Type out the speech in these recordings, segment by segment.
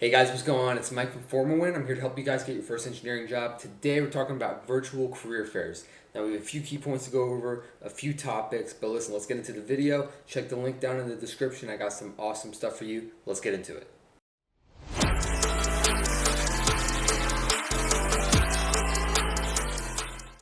Hey guys, what's going on? It's Mike from FormalWin. I'm here to help you guys get your first engineering job. Today we're talking about virtual career fairs. Now we have a few key points to go over, a few topics, but listen, let's get into the video. Check the link down in the description. I got some awesome stuff for you. Let's get into it.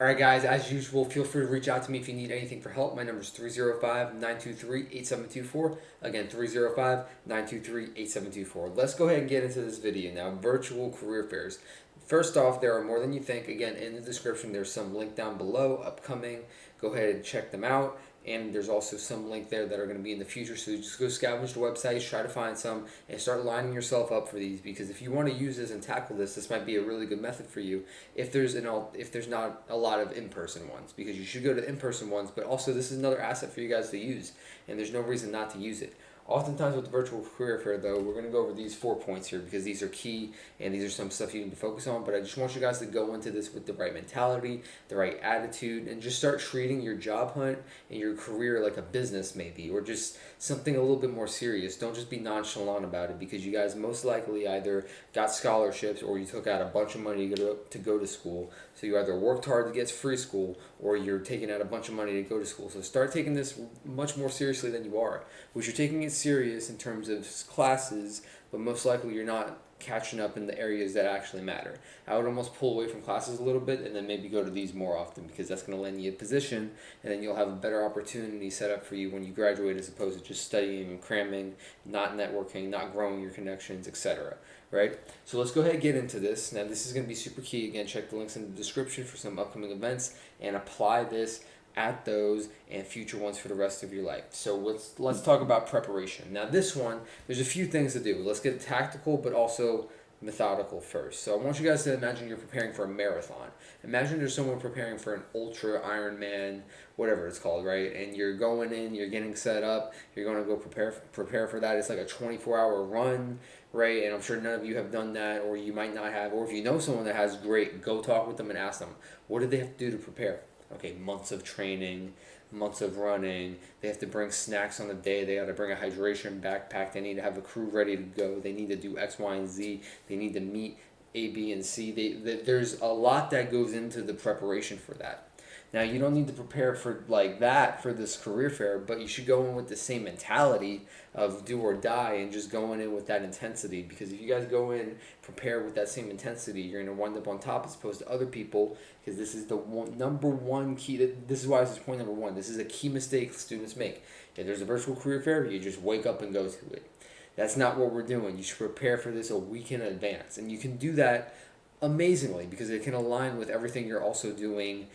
Alright guys, as usual, feel free to reach out to me if you need anything for help. My number is 305-923-8724. Again, 305-923-8724. Let's go ahead and get into this video now. Virtual career fairs. First off, there are more than you think. Again, in the description, there's some link down below, upcoming. Go ahead and check them out. And there's also some link there that are going to be in the future. So just go scavenge the websites, try to find some, and start lining yourself up for these. Because if you want to use this and tackle this, this might be a really good method for you. If there's not a lot of in-person ones, because you should go to in-person ones. But also, this is another asset for you guys to use, and there's no reason not to use it. Oftentimes with the virtual career fair, though, we're going to go over these 4 points here because these are key and these are some stuff you need to focus on. But I just want you guys to go into this with the right mentality, the right attitude, and just start treating your job hunt and your career like a business, maybe, or just something a little bit more serious. Don't just be nonchalant about it, because you guys most likely either got scholarships or you took out a bunch of money to go to school. So you either worked hard to get free school or you're taking out a bunch of money to go to school. So start taking this much more seriously than you are, which you're taking it serious in terms of classes, but most likely you're not catching up in the areas that actually matter. I would almost pull away from classes a little bit and then maybe go to these more often, because that's going to land you a position, and then you'll have a better opportunity set up for you when you graduate, as opposed to just studying and cramming, not networking, not growing your connections, etc. Right? So let's go ahead and get into this. Now this is going to be super key. Again, check the links in the description for some upcoming events and apply this at those and future ones for the rest of your life. So let's talk about preparation. Now this one, there's a few things to do. Let's get tactical but also methodical first. So I want you guys to imagine you're preparing for a marathon. Imagine there's someone preparing for an ultra Ironman, whatever it's called, right? And you're going in, you're getting set up, you're going to go prepare for that. It's like a 24-hour run, right? And I'm sure none of you have done that, or you might not have, or if you know someone that has, great, go talk with them and ask them, what did they have to do to prepare? Okay, months of training, months of running. They have to bring snacks on the day. They got to bring a hydration backpack. They need to have a crew ready to go. They need to do X, Y, and Z. They need to meet A, B, and C. There's a lot that goes into the preparation for that. Now, you don't need to prepare for like that for this career fair, but you should go in with the same mentality of do or die, and just going in with that intensity. Because if you guys go in prepared with that same intensity, you're going to wind up on top as opposed to other people, because this is the number one key. This is why this is point number one. This is a key mistake students make. If there's a virtual career fair, you just wake up and go to it. That's not what we're doing. You should prepare for this a week in advance. And you can do that amazingly because it can align with everything you're also doing,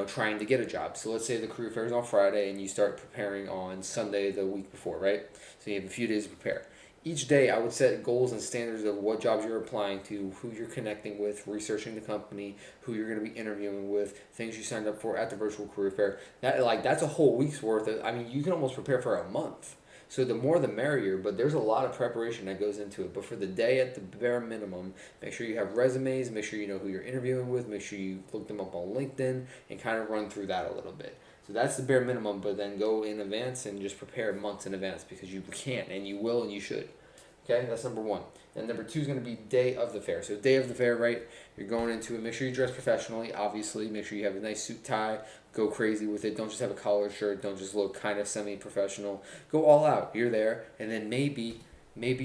trying to get a job. So let's say the career fair is on Friday and you start preparing on Sunday the week before, right? So you have a few days to prepare. Each day I would set goals and standards of what jobs you're applying to, who you're connecting with, researching the company, who you're going to be interviewing with, things you signed up for at the virtual career fair. That's a whole week's worth of, you can almost prepare for a month. So the more the merrier, but there's a lot of preparation that goes into it. But for the day, at the bare minimum, make sure you have resumes, make sure you know who you're interviewing with, make sure you look them up on LinkedIn, and kind of run through that a little bit. So that's the bare minimum, but then go in advance and just prepare months in advance, because you can and you will and you should. Okay, that's number one. And number two is going to be day of the fair. So day of the fair, right? You're going into it. Make sure you dress professionally, obviously. Make sure you have a nice suit tie. Go crazy with it. Don't just have a collared shirt. Don't just look kind of semi-professional. Go all out. You're there. And then maybe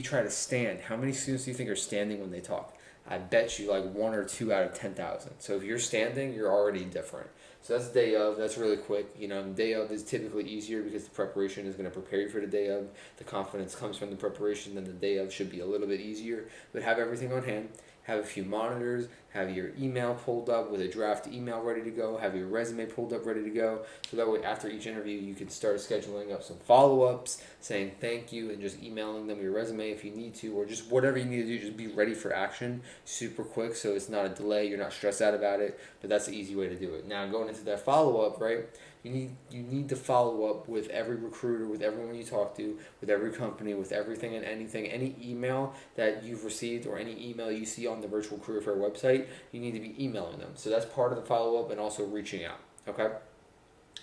try to stand. How many students do you think are standing when they talk? I bet you like 1 or 2 out of 10,000. So if you're standing, you're already different. So that's day of. That's really quick. Day of is typically easier because the preparation is going to prepare you for the day of. The confidence comes from the preparation. Then the day of should be a little bit easier. But have everything on hand. Have a few monitors. Have your email pulled up with a draft email ready to go. Have your resume pulled up ready to go. So that way, after each interview, you can start scheduling up some follow-ups, saying thank you, and just emailing them your resume if you need to, or just whatever you need to do. Just be ready for action super quick, so it's not a delay. You're not stressed out about it. But that's the easy way to do it. Now, going into that follow-up, right? You need to follow up with every recruiter, with everyone you talk to, with every company, with everything and anything. Any email that you've received or any email you see on the virtual career fair website, you need to be emailing them. So that's part of the follow-up and also reaching out, okay?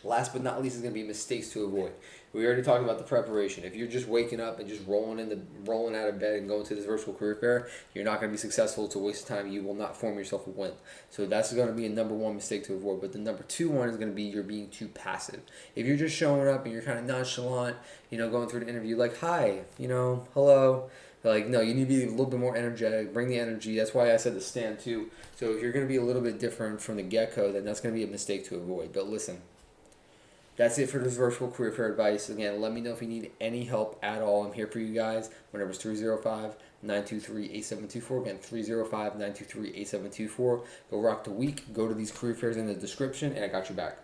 Last but not least is going to be mistakes to avoid. We already talked about the preparation. If you're just waking up and just rolling out of bed and going to this virtual career fair, you're not going to be successful. It's a waste of time. You will not form yourself a win. So that's going to be a number one mistake to avoid. But the number two one is going to be you're being too passive. If you're just showing up and you're kind of nonchalant, going through the interview like, hi, hello. Like, no, you need to be a little bit more energetic. Bring the energy. That's why I said the stand too. So if you're going to be a little bit different from the get-go, then that's going to be a mistake to avoid. But listen, that's it for this virtual career fair advice. Again, let me know if you need any help at all. I'm here for you guys. My number is 305-923-8724. Again, 305-923-8724. Go rock the week. Go to these career fairs in the description, and I got your back.